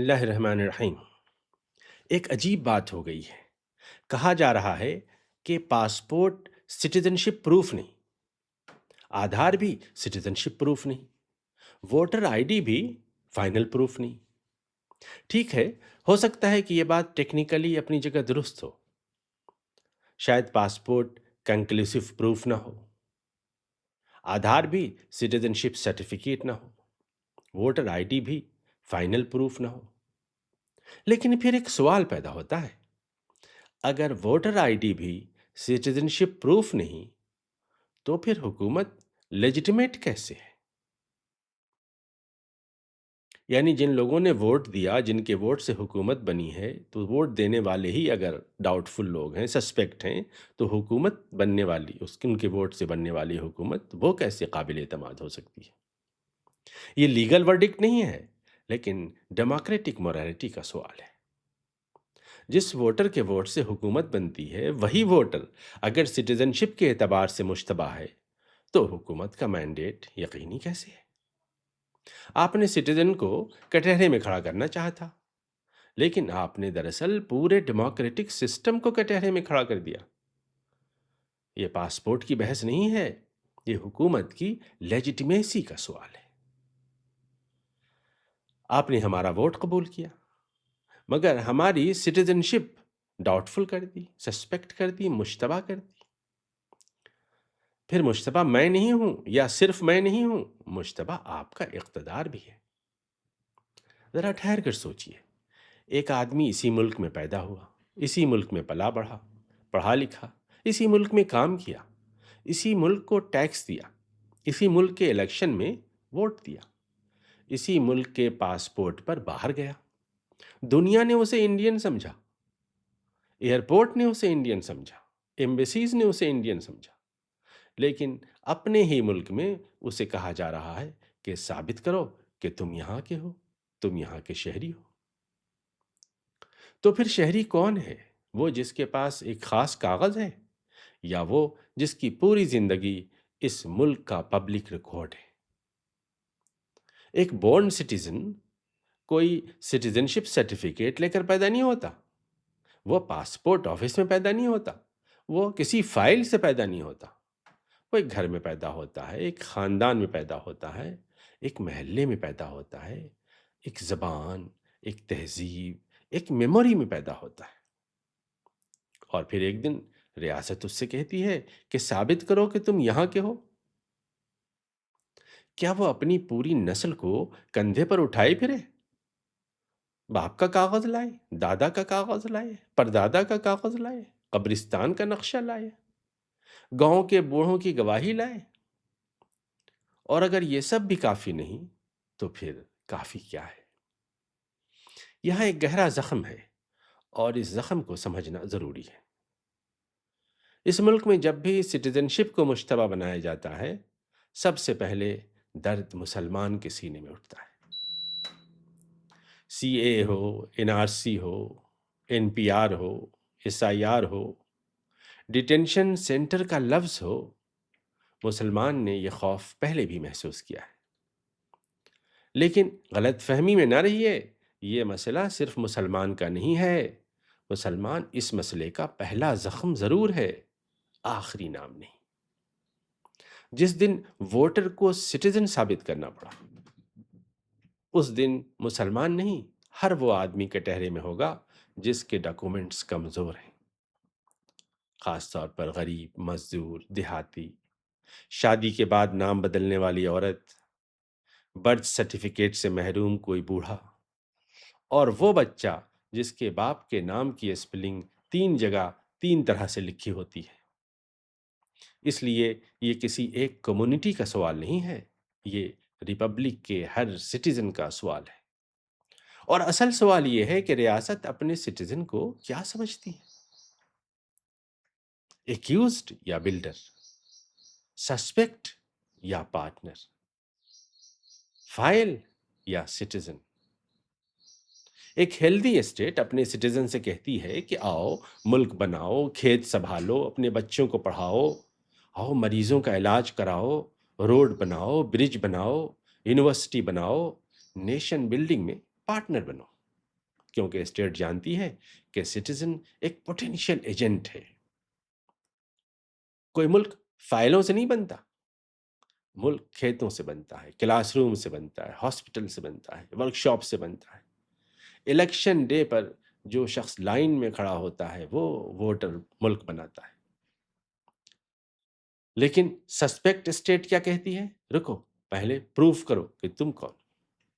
اللہ الرحمن الرحیم۔ ایک عجیب بات ہو گئی ہے۔ کہا جا رہا ہے کہ پاسپورٹ سٹیزن شپ پروف نہیں، آدھار بھی سٹیزن شپ پروف نہیں، ووٹر آئی ڈی بھی فائنل پروف نہیں۔ ٹھیک ہے، ہو سکتا ہے کہ یہ بات ٹیکنیکلی اپنی جگہ درست ہو، شاید پاسپورٹ کنکلوسیو پروف نہ ہو، آدھار بھی سٹیزن شپ سرٹیفکیٹ نہ ہو، ووٹر آئی ڈی بھی فائنل پروف نہ ہو۔ لیکن پھر ایک سوال پیدا ہوتا ہے، اگر ووٹر آئی ڈی بھی سٹیزن شپ پروف نہیں تو پھر حکومت لیجیٹمیٹ کیسے ہے؟ یعنی جن لوگوں نے ووٹ دیا، جن کے ووٹ سے حکومت بنی ہے، تو ووٹ دینے والے ہی اگر ڈاؤٹ فل لوگ ہیں، سسپیکٹ ہیں، تو حکومت بننے والی، ان کے ووٹ سے بننے والی حکومت وہ کیسے قابل اعتماد ہو سکتی ہے؟ یہ لیگل ورڈکٹ نہیں ہے، لیکن ڈیموکریٹک موریلٹی کا سوال ہے۔ جس ووٹر کے ووٹ سے حکومت بنتی ہے، وہی ووٹر اگر سٹیزن شپ کے اعتبار سے مشتبہ ہے تو حکومت کا مینڈیٹ یقینی کیسے ہے؟ آپ نے سٹیزن کو کٹہرے میں کھڑا کرنا چاہا تھا، لیکن آپ نے دراصل پورے ڈیموکریٹک سسٹم کو کٹہرے میں کھڑا کر دیا۔ یہ پاسپورٹ کی بحث نہیں ہے، یہ حکومت کی لیجیٹمیسی کا سوال ہے۔ آپ نے ہمارا ووٹ قبول کیا، مگر ہماری سٹیزن شپ ڈاؤٹ فل کر دی، سسپیکٹ کر دی، مشتبہ کر دی۔ پھر مشتبہ میں نہیں ہوں یا صرف میں نہیں ہوں، مشتبہ آپ کا اقتدار بھی ہے۔ ذرا ٹھہر کر سوچئے، ایک آدمی اسی ملک میں پیدا ہوا، اسی ملک میں پلا بڑھا، پڑھا لکھا، اسی ملک میں کام کیا، اسی ملک کو ٹیکس دیا، اسی ملک کے الیکشن میں ووٹ دیا، اسی ملک کے پاسپورٹ پر باہر گیا، دنیا نے اسے انڈین سمجھا، ایئرپورٹ نے اسے انڈین سمجھا، ایمبیسیز نے اسے انڈین سمجھا، لیکن اپنے ہی ملک میں اسے کہا جا رہا ہے کہ ثابت کرو کہ تم یہاں کے ہو، تم یہاں کے شہری ہو۔ تو پھر شہری کون ہے؟ وہ جس کے پاس ایک خاص کاغذ ہے، یا وہ جس کی پوری زندگی اس ملک کا پبلک ریکارڈ ہے؟ ایک بورن سٹیزن کوئی سٹیزن شپ سرٹیفکیٹ لے کر پیدا نہیں ہوتا، وہ پاسپورٹ آفس میں پیدا نہیں ہوتا، وہ کسی فائل سے پیدا نہیں ہوتا، وہ ایک گھر میں پیدا ہوتا ہے، ایک خاندان میں پیدا ہوتا ہے، ایک محلے میں پیدا ہوتا ہے، ایک زبان، ایک تہذیب، ایک میموری میں پیدا ہوتا ہے، اور پھر ایک دن ریاست اس سے کہتی ہے کہ ثابت کرو کہ تم یہاں کے ہو۔ کیا وہ اپنی پوری نسل کو کندھے پر اٹھائے پھرے؟ باپ کا کاغذ لائے، دادا کا کاغذ لائے، پردادا کا کاغذ لائے، قبرستان کا نقشہ لائے، گاؤں کے بوڑھوں کی گواہی لائے؟ اور اگر یہ سب بھی کافی نہیں تو پھر کافی کیا ہے؟ یہاں ایک گہرا زخم ہے، اور اس زخم کو سمجھنا ضروری ہے۔ اس ملک میں جب بھی سٹیزن شپ کو مشتبہ بنایا جاتا ہے، سب سے پہلے درد مسلمان کے سینے میں اٹھتا ہے۔ سی اے ہو، این آر سی ہو، این پی آر ہو، ایس آئی آر ہو، ڈیٹینشن سینٹر کا لفظ ہو، مسلمان نے یہ خوف پہلے بھی محسوس کیا ہے۔ لیکن غلط فہمی میں نہ رہیے، یہ مسئلہ صرف مسلمان کا نہیں ہے۔ مسلمان اس مسئلے کا پہلا زخم ضرور ہے، آخری نام نہیں۔ جس دن ووٹر کو سٹیزن ثابت کرنا پڑا، اس دن مسلمان نہیں، ہر وہ آدمی کٹہرے میں ہوگا جس کے ڈاکومنٹس کمزور ہیں، خاص طور پر غریب، مزدور، دیہاتی، شادی کے بعد نام بدلنے والی عورت، برتھ سرٹیفکیٹ سے محروم کوئی بوڑھا، اور وہ بچہ جس کے باپ کے نام کی اسپیلنگ 3 جگہ 3 طرح سے لکھی ہوتی ہے۔ اس لیے یہ کسی ایک کمیونٹی کا سوال نہیں ہے، یہ ریپبلک کے ہر سٹیزن کا سوال ہے۔ اور اصل سوال یہ ہے کہ ریاست اپنے سٹیزن کو کیا سمجھتی ہے؟ ایکیوزڈ یا بلڈر، سسپیکٹ یا پارٹنر، فائل یا سٹیزن؟ ایک ہیلدی اسٹیٹ اپنے سٹیزن سے کہتی ہے کہ آؤ ملک بناؤ، کھیت سنبھالو، اپنے بچوں کو پڑھاؤ، آؤ مریضوں کا علاج کراؤ، روڈ بناؤ، برج بناؤ، یونیورسٹی بناؤ، نیشن بلڈنگ میں پارٹنر بنو۔ کیونکہ اسٹیٹ جانتی ہے کہ سٹیزن ایک پوٹینشیل ایجنٹ ہے۔ کوئی ملک فائلوں سے نہیں بنتا، ملک کھیتوں سے بنتا ہے، کلاس روم سے بنتا ہے، ہاسپٹل سے بنتا ہے، ورک شاپ سے بنتا ہے۔ الیکشن ڈے پر جو شخص لائن میں کھڑا ہوتا ہے وہ ووٹر ملک بناتا ہے۔ لیکن سسپیکٹ اسٹیٹ کیا کہتی ہے؟ رکو، پہلے پروف کرو کہ تم کون،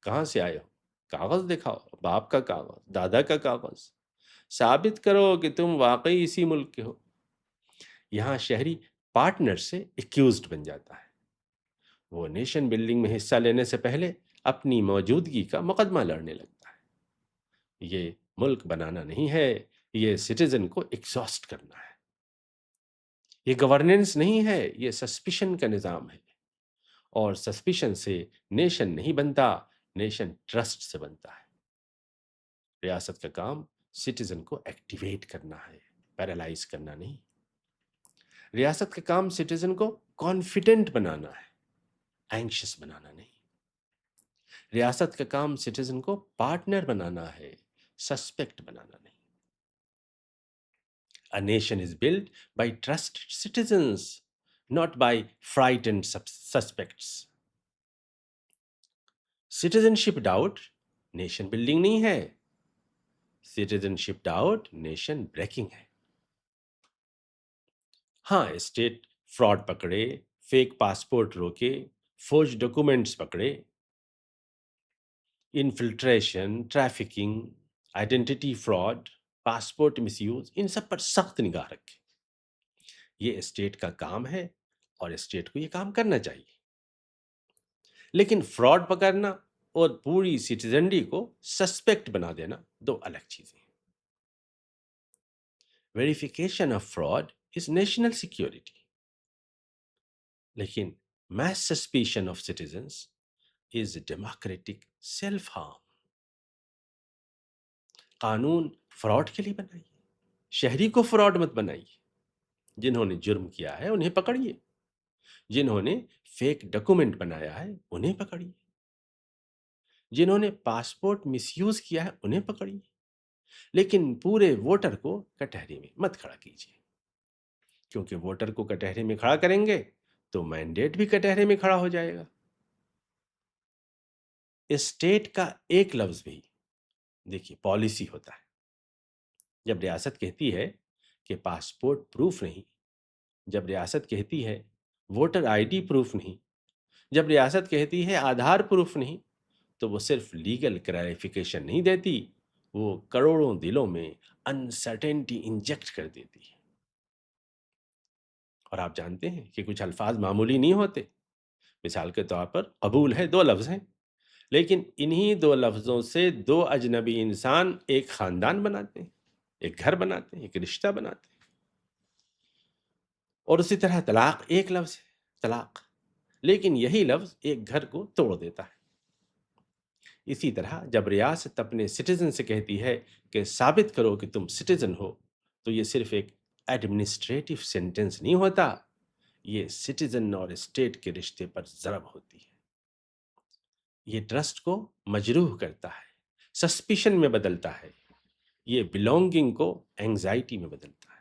کہاں سے آئے ہو، کاغذ دکھاؤ، باپ کا کاغذ، دادا کا کاغذ، ثابت کرو کہ تم واقعی اسی ملک کے ہو۔ یہاں شہری پارٹنر سے ایکیوزڈ بن جاتا ہے، وہ نیشن بلڈنگ میں حصہ لینے سے پہلے اپنی موجودگی کا مقدمہ لڑنے لگتا ہے۔ یہ ملک بنانا نہیں ہے، یہ سٹیزن کو ایگزاسٹ کرنا ہے۔ یہ گورننس نہیں ہے، یہ سسپیشن کا نظام ہے، اور سسپیشن سے نیشن نہیں بنتا، نیشن ٹرسٹ سے بنتا ہے۔ ریاست کا کام سٹیزن کو ایکٹیویٹ کرنا ہے، پیرالائز کرنا نہیں۔ ریاست کا کام سٹیزن کو کانفیڈنٹ بنانا ہے، اینکشس بنانا نہیں۔ ریاست کا کام سٹیزن کو پارٹنر بنانا ہے، سسپیکٹ بنانا نہیں۔ A nation is built by trusted citizens, not by frightened suspects. Citizenship doubt nation building نہیں ہے، citizenship doubt نیشن بریکنگ ہے۔ ہاں، اسٹیٹ فراڈ پکڑے، فیک پاسپورٹ روکے، فوج ڈاکومنٹس پکڑے، infiltration, trafficking, identity fraud, passport misuse, ان سب پر سخت نگاہ رکھے۔ یہ اسٹیٹ کا کام ہے اور اسٹیٹ کو یہ کام کرنا چاہیے۔ لیکن فراڈ پکڑنا اور پوری سٹیزنری کو سسپیکٹ بنا دینا دو الگ چیزیں ہیں۔ Verification of fraud is national security, لیکن mass suspicion of citizens is democratic self harm. قانون فراڈ کے لیے بنائیے، شہری کو فراڈ مت بنائیے۔ جنہوں نے جرم کیا ہے انہیں پکڑیے، جنہوں نے فیک ڈاکومنٹ بنایا ہے انہیں پکڑیے، جنہوں نے پاسپورٹ مس یوز کیا ہے انہیں پکڑیے، لیکن پورے ووٹر کو کٹہرے میں مت کھڑا کیجیے، کیونکہ ووٹر کو کٹہرے میں کھڑا کریں گے تو مینڈیٹ بھی کٹہرے میں کھڑا ہو جائے گا۔ اسٹیٹ کا ایک لفظ بھی دیکھیے پالیسی ہوتا ہے۔ جب ریاست کہتی ہے کہ پاسپورٹ پروف نہیں، جب ریاست کہتی ہے ووٹر آئی ڈی پروف نہیں، جب ریاست کہتی ہے آدھار پروف نہیں، تو وہ صرف لیگل کلیریفیکیشن نہیں دیتی، وہ کروڑوں دلوں میں انسرٹینٹی انجیکٹ کر دیتی ہے۔ اور آپ جانتے ہیں کہ کچھ الفاظ معمولی نہیں ہوتے۔ مثال کے طور پر قبول ہے، دو لفظ ہیں، لیکن انہی دو لفظوں سے دو اجنبی انسان ایک خاندان بناتے ہیں، ایک گھر بناتے ہیں، ایک رشتہ بناتے ہیں۔ اور اسی طرح طلاق ایک لفظ ہے، طلاق، لیکن یہی لفظ ایک گھر کو توڑ دیتا ہے۔ اسی طرح جب ریاست اپنے سٹیزن سے کہتی ہے کہ ثابت کرو کہ تم سٹیزن ہو، تو یہ صرف ایک ایڈمنسٹریٹو سینٹنس نہیں ہوتا، یہ سٹیزن اور اسٹیٹ کے رشتے پر ضرب ہوتی ہے۔ یہ ٹرسٹ کو مجروح کرتا ہے، سسپیشن میں بدلتا ہے، یہ بلونگنگ کو اینگزائٹی میں بدلتا ہے،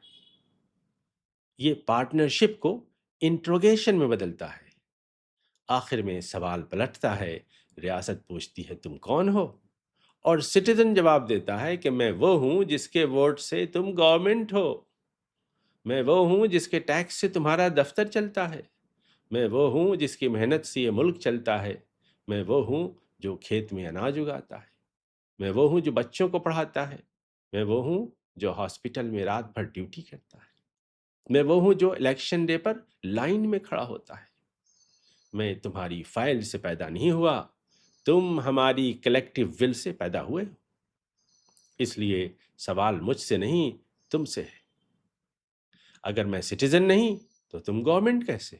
یہ پارٹنرشپ کو انٹروگیشن میں بدلتا ہے۔ آخر میں سوال پلٹتا ہے، ریاست پوچھتی ہے تم کون ہو، اور سٹیزن جواب دیتا ہے کہ میں وہ ہوں جس کے ووٹ سے تم گورنمنٹ ہو، میں وہ ہوں جس کے ٹیکس سے تمہارا دفتر چلتا ہے، میں وہ ہوں جس کی محنت سے یہ ملک چلتا ہے، میں وہ ہوں جو کھیت میں اناج اگاتا ہے، میں وہ ہوں جو بچوں کو پڑھاتا ہے، میں وہ ہوں جو ہاسپٹل میں رات بھر ڈیوٹی کرتا ہے، میں وہ ہوں جو الیکشن ڈے پر لائن میں کھڑا ہوتا ہے۔ میں تمہاری فائل سے پیدا نہیں ہوا، تم ہماری کلیکٹیو ول سے پیدا ہوئے ہو، اس لیے سوال مجھ سے نہیں تم سے ہے۔ اگر میں سٹیزن نہیں تو تم گورنمنٹ کیسے؟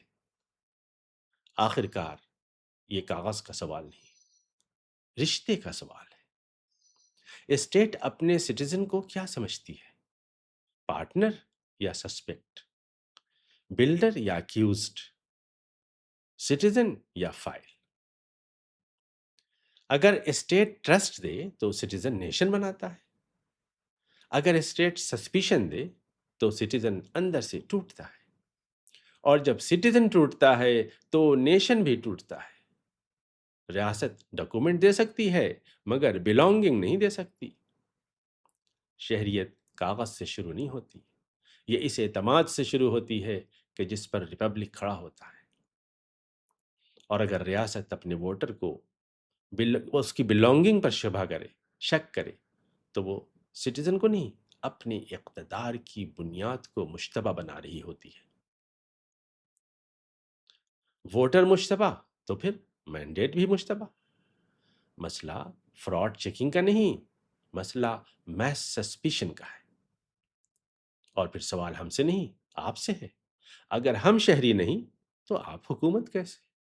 آخر کار یہ کاغذ کا سوال نہیں، رشتے کا سوال ہے۔ اسٹیٹ اپنے سٹیزن کو کیا سمجھتی ہے؟ پارٹنر یا سسپیکٹ؟ بلڈر یا ایکیوزڈ؟ سٹیزن یا فائل؟ اگر اسٹیٹ ٹرسٹ دے تو سٹیزن نیشن بناتا ہے، اگر اسٹیٹ سسپیشن دے تو سٹیزن اندر سے ٹوٹتا ہے، اور جب سٹیزن ٹوٹتا ہے تو نیشن بھی ٹوٹتا ہے۔ ریاست ڈاکومنٹ دے سکتی ہے مگر بلونگنگ نہیں دے سکتی۔ شہریت کاغذ سے شروع نہیں ہوتی، یہ اس اعتماد سے شروع ہوتی ہے کہ جس پر ریپبلک کھڑا ہوتا ہے۔ اور اگر ریاست اپنے ووٹر کو اس کی بلونگنگ پر شبہ کرے، شک کرے، تو وہ سٹیزن کو نہیں، اپنے اقتدار کی بنیاد کو مشتبہ بنا رہی ہوتی ہے۔ ووٹر مشتبہ تو پھر مینڈیٹ بھی مشتبہ۔ مسئلہ فراڈ چیکنگ کا نہیں، مسئلہ میس سسپیشن کا ہے۔ اور پھر سوال ہم سے نہیں، آپ سے ہے۔ اگر ہم شہری نہیں تو آپ حکومت کیسے؟